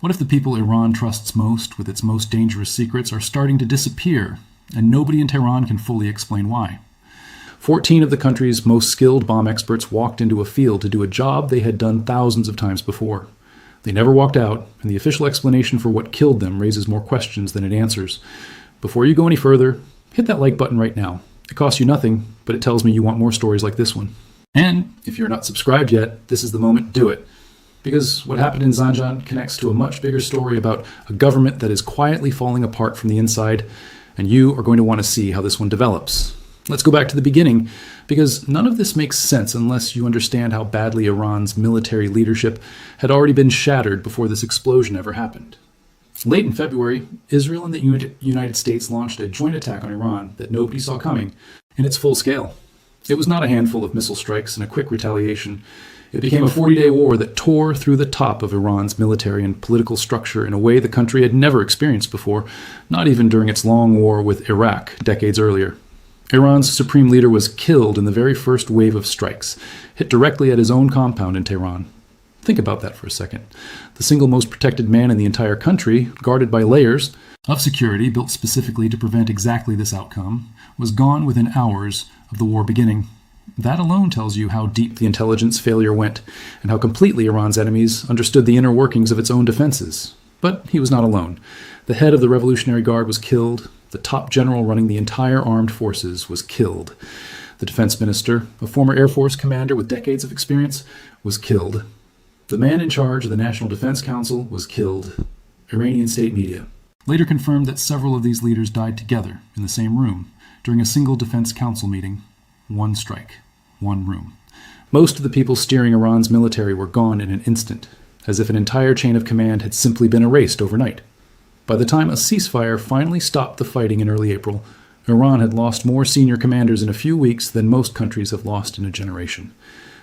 What if the people Iran trusts most, with its most dangerous secrets, are starting to disappear, and nobody in Tehran can fully explain why? 14 of the country's most skilled bomb experts walked into a field to do a job they had done thousands of times before. They never walked out, and the official explanation for what killed them raises more questions than it answers. Before you go any further, hit that like button right now. It costs you nothing, but it tells me you want more stories like this one. And if you're not subscribed yet, this is the moment to do it. Because what happened in Zanjan connects to a much bigger story about a government that is quietly falling apart from the inside, and you are going to want to see how this one develops. Let's go back to the beginning, because none of this makes sense unless you understand how badly Iran's military leadership had already been shattered before this explosion ever happened. Late in February, Israel and the United States launched a joint attack on Iran that nobody saw coming in its full scale. It was not a handful of missile strikes and a quick retaliation. It became a 40-day war that tore through the top of Iran's military and political structure in a way the country had never experienced before, not even during its long war with Iraq decades earlier. Iran's supreme leader was killed in the very first wave of strikes, hit directly at his own compound in Tehran. Think about that for a second. The single most protected man in the entire country, guarded by layers of security built specifically to prevent exactly this outcome, was gone within hours of the war beginning. That alone tells you how deep the intelligence failure went, and how completely Iran's enemies understood the inner workings of its own defenses. But he was not alone. The head of the Revolutionary Guard was killed. The top general running the entire armed forces was killed. The defense minister, a former Air Force commander with decades of experience, was killed. The man in charge of the National Defense Council was killed. Iranian state media later confirmed that several of these leaders died together in the same room during a single defense council meeting. One strike, one room. Most of the people steering Iran's military were gone in an instant, as if an entire chain of command had simply been erased overnight. By the time a ceasefire finally stopped the fighting in early April, Iran had lost more senior commanders in a few weeks than most countries have lost in a generation.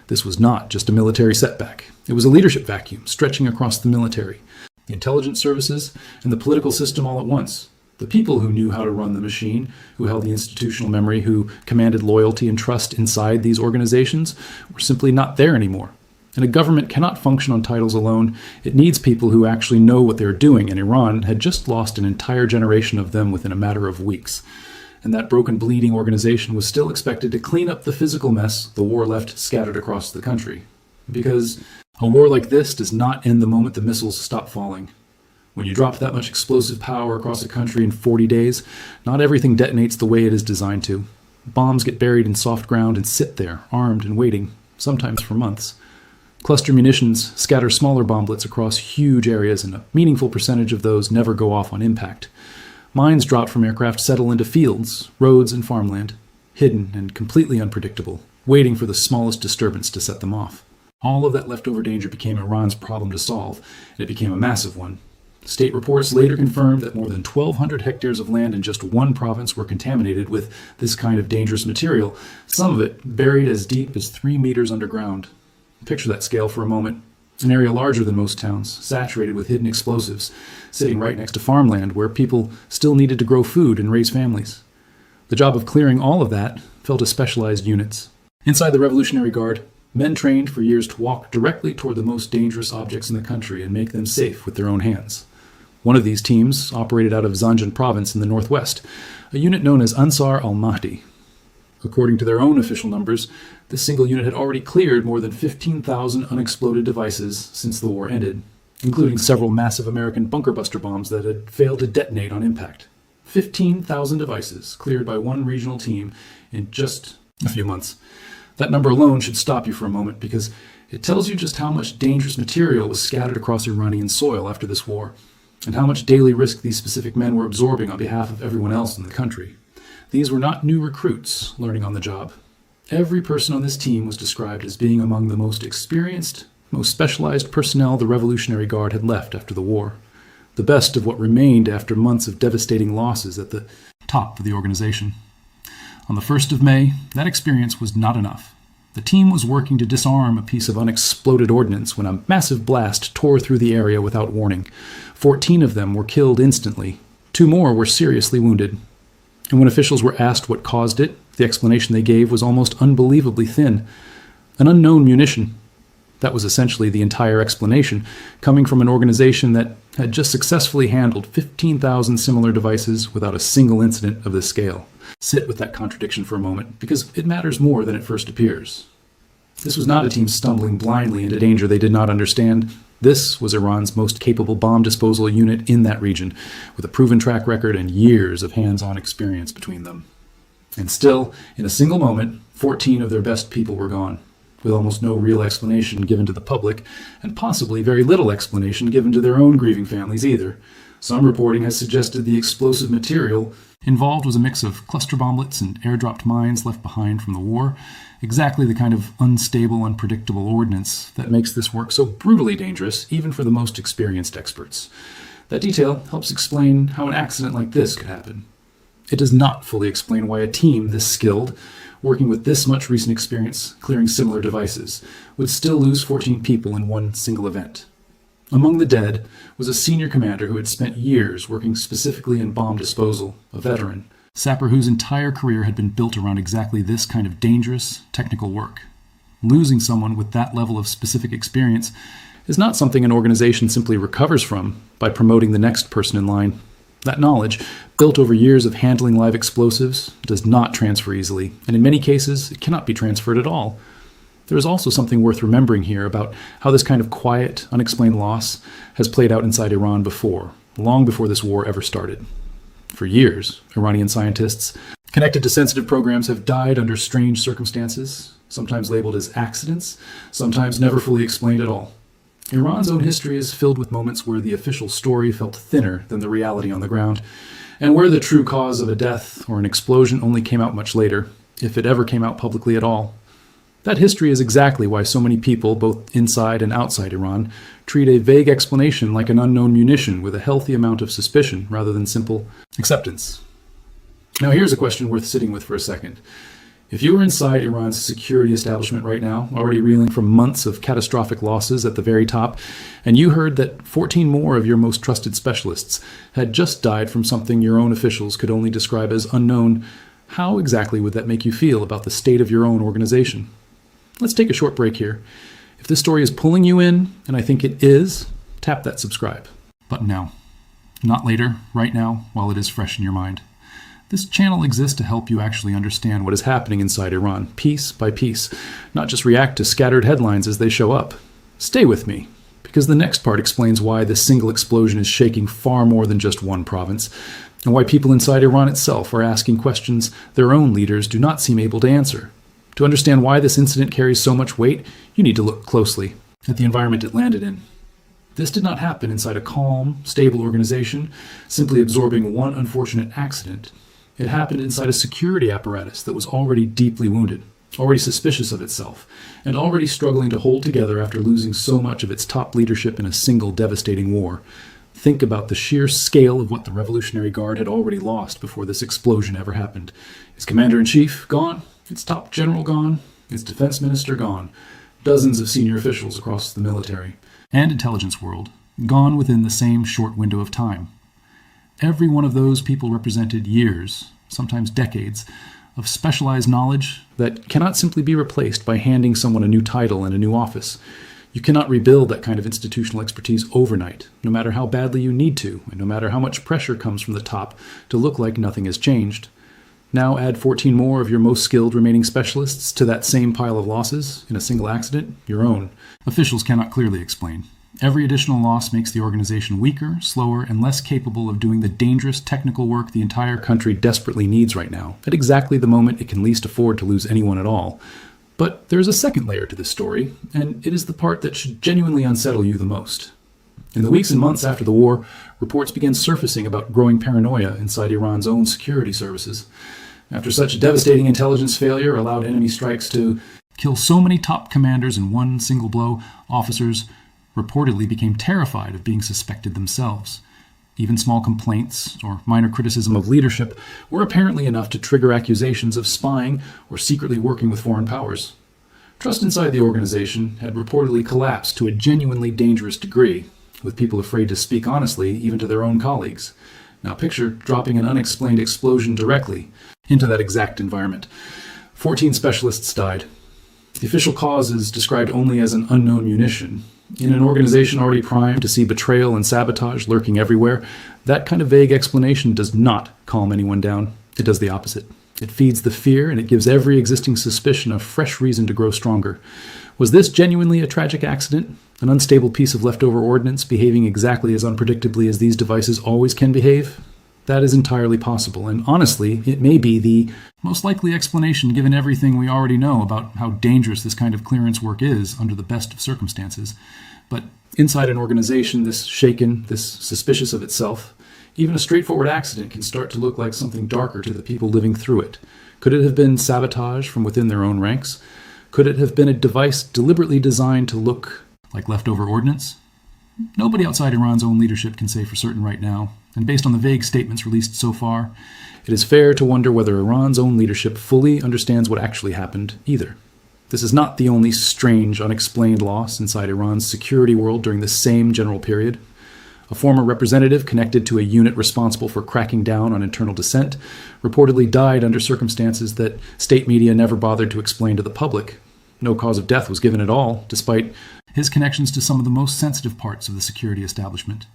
This was not just a military setback. It was a leadership vacuum stretching across the military, the intelligence services, and the political system all at once. The people who knew how to run the machine, who held the institutional memory, who commanded loyalty and trust inside these organizations, were simply not there anymore. And a government cannot function on titles alone. It needs people who actually know what they're doing, and Iran had just lost an entire generation of them within a matter of weeks. And that broken, bleeding organization was still expected to clean up the physical mess the war left scattered across the country. Because a war like this does not end the moment the missiles stop falling. When you drop that much explosive power across a country in 40 days, not everything detonates the way it is designed to. Bombs get buried in soft ground and sit there, armed and waiting, sometimes for months. Cluster munitions scatter smaller bomblets across huge areas, and a meaningful percentage of those never go off on impact. Mines dropped from aircraft settle into fields, roads, and farmland, hidden and completely unpredictable, waiting for the smallest disturbance to set them off. All of that leftover danger became Iran's problem to solve, and it became a massive one. State reports later confirmed that more than 1,200 hectares of land in just one province were contaminated with this kind of dangerous material, some of it buried as deep as 3 meters underground. Picture that scale for a moment. An area larger than most towns, saturated with hidden explosives, sitting right next to farmland where people still needed to grow food and raise families. The job of clearing all of that fell to specialized units. Inside the Revolutionary Guard, men trained for years to walk directly toward the most dangerous objects in the country and make them safe with their own hands. One of these teams operated out of Zanjan province in the northwest, a unit known as Ansar al-Mahdi. According to their own official numbers, this single unit had already cleared more than 15,000 unexploded devices since the war ended, including several massive American bunker buster bombs that had failed to detonate on impact. 15,000 devices cleared by one regional team in just a few months. That number alone should stop you for a moment, because it tells you just how much dangerous material was scattered across Iranian soil after this war, and how much daily risk these specific men were absorbing on behalf of everyone else in the country. These were not new recruits learning on the job. Every person on this team was described as being among the most experienced, most specialized personnel the Revolutionary Guard had left after the war. The best of what remained after months of devastating losses at the top of the organization. On the 1st of May, that experience was not enough. The team was working to disarm a piece of unexploded ordnance when a massive blast tore through the area without warning. 14 of them were killed instantly. 2 more were seriously wounded. And when officials were asked what caused it, the explanation they gave was almost unbelievably thin. An unknown munition. That was essentially the entire explanation, coming from an organization that had just successfully handled 15,000 similar devices without a single incident of this scale. Sit with that contradiction for a moment, because it matters more than it first appears. This was not a team stumbling blindly into danger they did not understand. This was Iran's most capable bomb disposal unit in that region, with a proven track record and years of hands-on experience between them. And still, in a single moment, 14 of their best people were gone, with almost no real explanation given to the public, and possibly very little explanation given to their own grieving families either. Some reporting has suggested the explosive material involved was a mix of cluster bomblets and airdropped mines left behind from the war, exactly the kind of unstable, unpredictable ordnance that makes this work so brutally dangerous even for the most experienced experts. That detail helps explain how an accident like this could happen. It does not fully explain why a team this skilled, working with this much recent experience clearing similar devices, would still lose 14 people in one single event. Among the dead was a senior commander who had spent years working specifically in bomb disposal, a veteran, sapper whose entire career had been built around exactly this kind of dangerous, technical work. Losing someone with that level of specific experience is not something an organization simply recovers from by promoting the next person in line. That knowledge, built over years of handling live explosives, does not transfer easily, and in many cases, it cannot be transferred at all. There is also something worth remembering here about how this kind of quiet, unexplained loss has played out inside Iran before, long before this war ever started. For years, Iranian scientists connected to sensitive programs have died under strange circumstances, sometimes labeled as accidents, sometimes never fully explained at all. Iran's own history is filled with moments where the official story felt thinner than the reality on the ground, and where the true cause of a death or an explosion only came out much later, if it ever came out publicly at all. That history is exactly why so many people, both inside and outside Iran, treat a vague explanation like an unknown munition with a healthy amount of suspicion rather than simple acceptance. Now here's a question worth sitting with for a second. If you were inside Iran's security establishment right now, already reeling from months of catastrophic losses at the very top, and you heard that 14 more of your most trusted specialists had just died from something your own officials could only describe as unknown, how exactly would that make you feel about the state of your own organization? Let's take a short break here. If this story is pulling you in, and I think it is, tap that subscribe button now. Not later, right now, while it is fresh in your mind. This channel exists to help you actually understand what is happening inside Iran, piece by piece, not just react to scattered headlines as they show up. Stay with me, because the next part explains why this single explosion is shaking far more than just one province, and why people inside Iran itself are asking questions their own leaders do not seem able to answer. To understand why this incident carries so much weight, you need to look closely at the environment it landed in. This did not happen inside a calm, stable organization, simply absorbing one unfortunate accident. It happened inside a security apparatus that was already deeply wounded, already suspicious of itself, and already struggling to hold together after losing so much of its top leadership in a single devastating war. Think about the sheer scale of what the Revolutionary Guard had already lost before this explosion ever happened. Its commander-in-chief gone, its top general gone, its defense minister gone, dozens of senior officials across the military and intelligence world gone within the same short window of time. Every one of those people represented years, sometimes decades, of specialized knowledge that cannot simply be replaced by handing someone a new title and a new office. You cannot rebuild that kind of institutional expertise overnight, no matter how badly you need to, and no matter how much pressure comes from the top to look like nothing has changed. Now add 14 more of your most skilled remaining specialists to that same pile of losses in a single accident, your own. Officials cannot clearly explain. Every additional loss makes the organization weaker, slower, and less capable of doing the dangerous technical work the entire country desperately needs right now, at exactly the moment it can least afford to lose anyone at all. But there is a second layer to this story, and it is the part that should genuinely unsettle you the most. In the weeks and months after the war, reports began surfacing about growing paranoia inside Iran's own security services. After such devastating intelligence failure allowed enemy strikes to kill so many top commanders in one single blow, officers reportedly became terrified of being suspected themselves. Even small complaints or minor criticism of leadership were apparently enough to trigger accusations of spying or secretly working with foreign powers. Trust inside the organization had reportedly collapsed to a genuinely dangerous degree, with people afraid to speak honestly even to their own colleagues. Now picture dropping an unexplained explosion directly into that exact environment. 14 specialists died. The official cause is described only as an unknown munition. In an organization already primed to see betrayal and sabotage lurking everywhere, that kind of vague explanation does not calm anyone down. It does the opposite. It feeds the fear, and it gives every existing suspicion a fresh reason to grow stronger. Was this genuinely a tragic accident? An unstable piece of leftover ordnance behaving exactly as unpredictably as these devices always can behave? That is entirely possible, and honestly, it may be the most likely explanation given everything we already know about how dangerous this kind of clearance work is under the best of circumstances. But inside an organization this shaken, this suspicious of itself, even a straightforward accident can start to look like something darker to the people living through it. Could it have been sabotage from within their own ranks? Could it have been a device deliberately designed to look like leftover ordnance? Nobody outside Iran's own leadership can say for certain right now, and based on the vague statements released so far, it is fair to wonder whether Iran's own leadership fully understands what actually happened either. This is not the only strange, unexplained loss inside Iran's security world during the same general period. A former representative connected to a unit responsible for cracking down on internal dissent reportedly died under circumstances that state media never bothered to explain to the public. No cause of death was given at all, despite his connections to some of the most sensitive parts of the security establishment.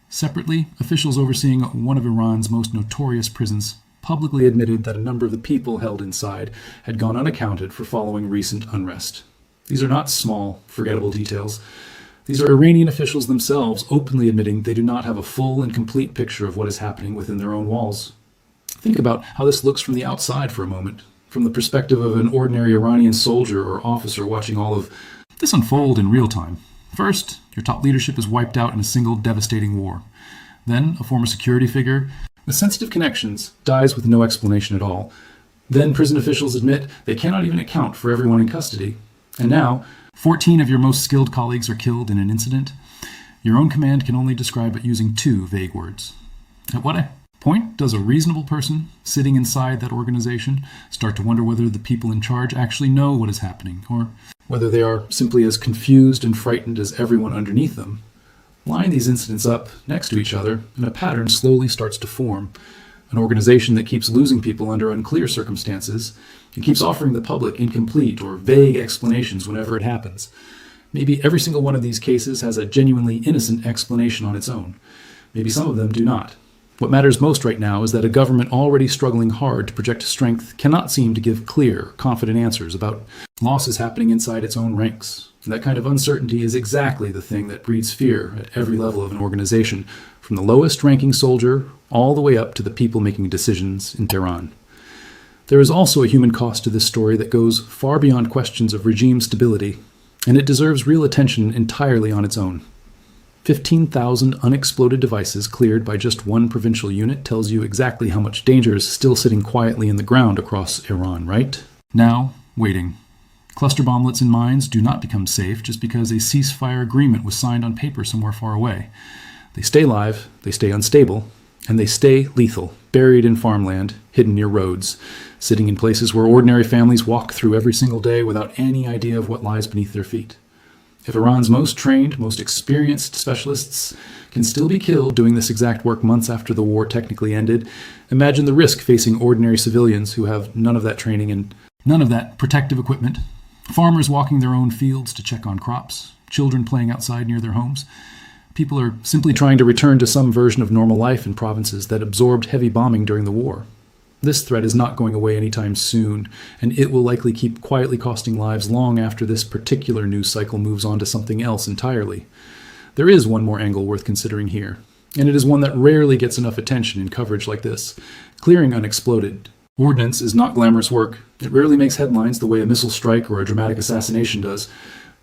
Separately, officials overseeing one of Iran's most notorious prisons publicly admitted that a number of the people held inside had gone unaccounted for following recent unrest. These are not small, forgettable details. These are Iranian officials themselves openly admitting they do not have a full and complete picture of what is happening within their own walls. Think about how this looks from the outside for a moment, from the perspective of an ordinary Iranian soldier or officer watching all of this unfold in real time. First, your top leadership is wiped out in a single devastating war. Then, a former security figure with sensitive connections dies with no explanation at all. Then, prison officials admit they cannot even account for everyone in custody. And now, 14 of your most skilled colleagues are killed in an incident. Your own command can only describe it using two vague words. At what point does a reasonable person sitting inside that organization start to wonder whether the people in charge actually know what is happening, or whether they are simply as confused and frightened as everyone underneath them? Line these incidents up next to each other, and a pattern slowly starts to form. An organization that keeps losing people under unclear circumstances and keeps offering the public incomplete or vague explanations whenever it happens. Maybe every single one of these cases has a genuinely innocent explanation on its own. Maybe some of them do not. What matters most right now is that a government already struggling hard to project strength cannot seem to give clear, confident answers about losses happening inside its own ranks. And that kind of uncertainty is exactly the thing that breeds fear at every level of an organization, from the lowest ranking soldier all the way up to the people making decisions in Tehran. There is also a human cost to this story that goes far beyond questions of regime stability, and it deserves real attention entirely on its own. 15,000 unexploded devices cleared by just one provincial unit tells you exactly how much danger is still sitting quietly in the ground across Iran, right? Now, waiting. Cluster bomblets in mines do not become safe just because a ceasefire agreement was signed on paper somewhere far away. They stay live, they stay unstable, and they stay lethal, buried in farmland, hidden near roads, sitting in places where ordinary families walk through every single day without any idea of what lies beneath their feet. If Iran's most trained, most experienced specialists can still be killed doing this exact work months after the war technically ended, imagine the risk facing ordinary civilians who have none of that training and none of that protective equipment. Farmers walking their own fields to check on crops, children playing outside near their homes. People are simply trying to return to some version of normal life in provinces that absorbed heavy bombing during the war. This threat is not going away anytime soon, and it will likely keep quietly costing lives long after this particular news cycle moves on to something else entirely. There is one more angle worth considering here, and it is one that rarely gets enough attention in coverage like this: clearing unexploded. Ordnance is not glamorous work. It rarely makes headlines the way a missile strike or a dramatic assassination does,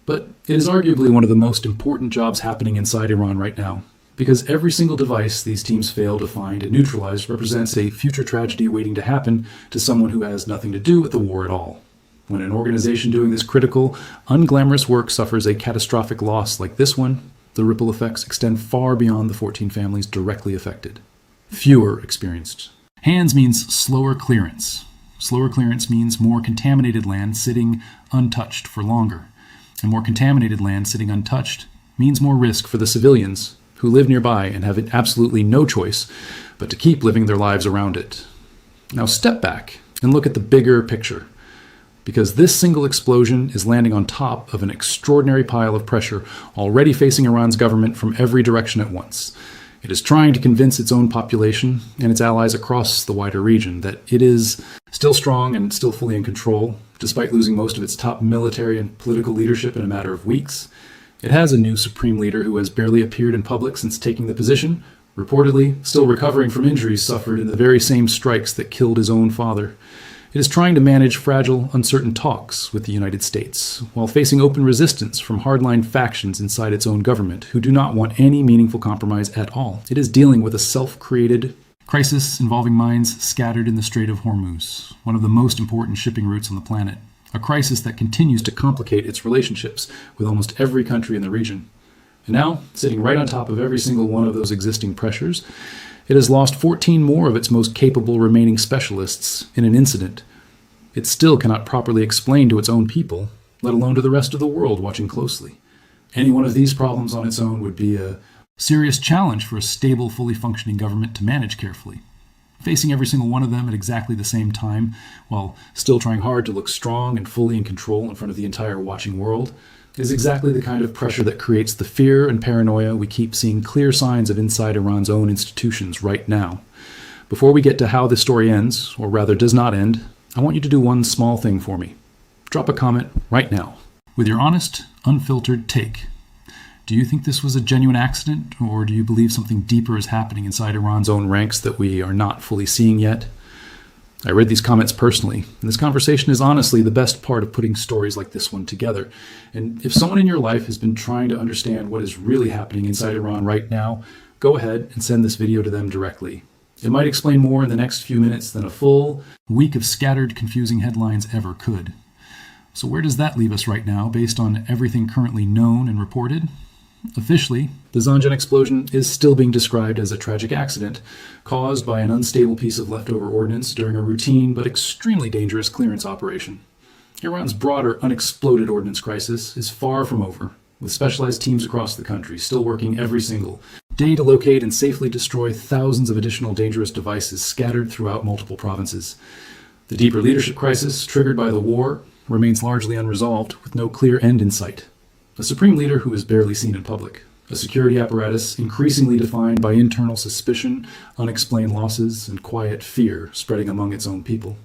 but it is arguably one of the most important jobs happening inside Iran right now, because every single device these teams fail to find and neutralize represents a future tragedy waiting to happen to someone who has nothing to do with the war at all. When an organization doing this critical, unglamorous work suffers a catastrophic loss like this one, the ripple effects extend far beyond the 14 families directly affected. Fewer experienced. Hands means slower clearance. Slower clearance means more contaminated land sitting untouched for longer. And more contaminated land sitting untouched means more risk for the civilians who live nearby and have absolutely no choice but to keep living their lives around it. Now step back and look at the bigger picture. Because this single explosion is landing on top of an extraordinary pile of pressure already facing Iran's government from every direction at once. It is trying to convince its own population and its allies across the wider region that it is still strong and still fully in control, despite losing most of its top military and political leadership in a matter of weeks. It has a new supreme leader who has barely appeared in public since taking the position, reportedly still recovering from injuries suffered in the very same strikes that killed his own father. It is trying to manage fragile, uncertain talks with the United States, while facing open resistance from hardline factions inside its own government who do not want any meaningful compromise at all. It is dealing with a self-created crisis involving mines scattered in the Strait of Hormuz, one of the most important shipping routes on the planet. A crisis that continues to complicate its relationships with almost every country in the region. And now, sitting right on top of every single one of those existing pressures, it has lost 14 more of its most capable remaining specialists in an incident. It still cannot properly explain to its own people, let alone to the rest of the world watching closely. Any one of these problems on its own would be a serious challenge for a stable, fully functioning government to manage carefully. Facing every single one of them at exactly the same time, while still trying hard to look strong and fully in control in front of the entire watching world, is exactly the kind of pressure that creates the fear and paranoia we keep seeing clear signs of inside Iran's own institutions right now. Before we get to how this story ends, or rather does not end, I want you to do one small thing for me. Drop a comment right now with your honest, unfiltered take. Do you think this was a genuine accident, or do you believe something deeper is happening inside Iran's own ranks that we are not fully seeing yet? I read these comments personally, and this conversation is honestly the best part of putting stories like this one together. And if someone in your life has been trying to understand what is really happening inside Iran right now, go ahead and send this video to them directly. It might explain more in the next few minutes than a full week of scattered, confusing headlines ever could. So where does that leave us right now, based on everything currently known and reported? Officially, the Zanjan explosion is still being described as a tragic accident caused by an unstable piece of leftover ordnance during a routine but extremely dangerous clearance operation. Iran's broader unexploded ordnance crisis is far from over, with specialized teams across the country still working every single day to locate and safely destroy thousands of additional dangerous devices scattered throughout multiple provinces. The deeper leadership crisis, triggered by the war, remains largely unresolved, with no clear end in sight. A supreme leader who is barely seen in public. A security apparatus increasingly defined by internal suspicion, unexplained losses, and quiet fear spreading among its own people.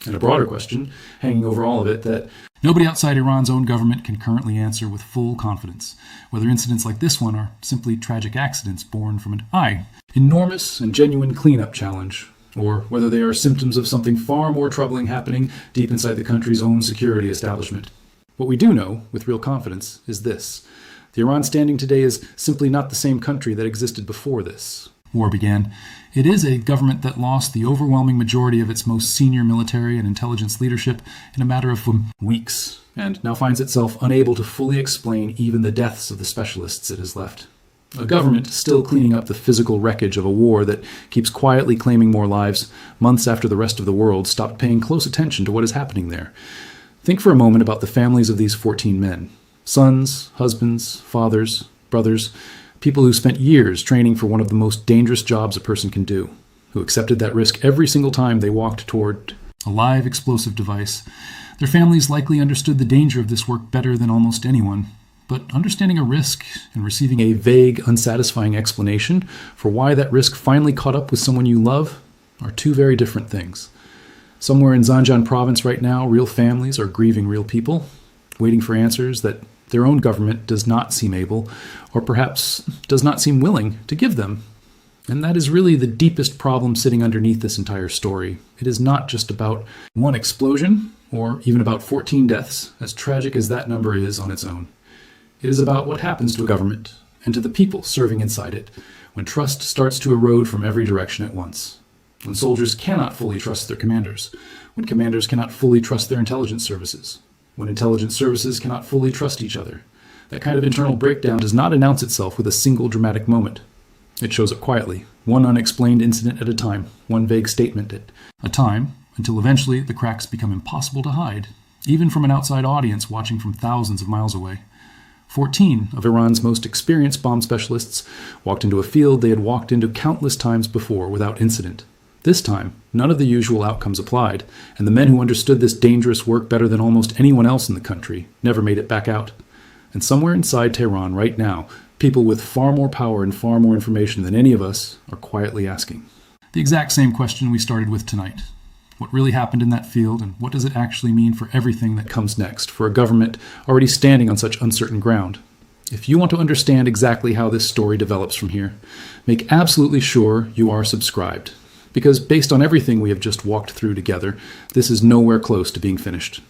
And a broader question, hanging over all of it, that nobody outside Iran's own government can currently answer with full confidence, whether incidents like this one are simply tragic accidents born from an enormous and genuine cleanup challenge, or whether they are symptoms of something far more troubling happening deep inside the country's own security establishment. What we do know, with real confidence, is this. The Iran standing today is simply not the same country that existed before this war began. It is a government that lost the overwhelming majority of its most senior military and intelligence leadership in a matter of weeks, and now finds itself unable to fully explain even the deaths of the specialists it has left. A government still cleaning up the physical wreckage of a war that keeps quietly claiming more lives months after the rest of the world stopped paying close attention to what is happening there. Think for a moment about the families of these 14 men. Sons, husbands, fathers, brothers, people who spent years training for one of the most dangerous jobs a person can do, who accepted that risk every single time they walked toward a live explosive device. Their families likely understood the danger of this work better than almost anyone, but understanding a risk and receiving a vague, unsatisfying explanation for why that risk finally caught up with someone you love are two very different things. Somewhere in Zanjan province right now, real families are grieving real people, waiting for answers that their own government does not seem able, or perhaps does not seem willing, to give them. And that is really the deepest problem sitting underneath this entire story. It is not just about one explosion, or even about 14 deaths, as tragic as that number is on its own. It is about what happens to a government, and to the people serving inside it, when trust starts to erode from every direction at once. When soldiers cannot fully trust their commanders, when commanders cannot fully trust their intelligence services, when intelligence services cannot fully trust each other. That kind of internal breakdown does not announce itself with a single dramatic moment. It shows up quietly, one unexplained incident at a time, one vague statement at a time, until eventually the cracks become impossible to hide, even from an outside audience watching from thousands of miles away. 14 of Iran's most experienced bomb specialists walked into a field they had walked into countless times before without incident. This time, None of the usual outcomes applied, and the men who understood this dangerous work better than almost anyone else in the country never made it back out. And somewhere inside Tehran right now, people with far more power and far more information than any of us are quietly asking the exact same question we started with tonight. What really happened in that field, and what does it actually mean for everything that comes next, for a government already standing on such uncertain ground? If you want to understand exactly how this story develops from here, make absolutely sure you are subscribed. Because based on everything we have just walked through together, this is nowhere close to being finished.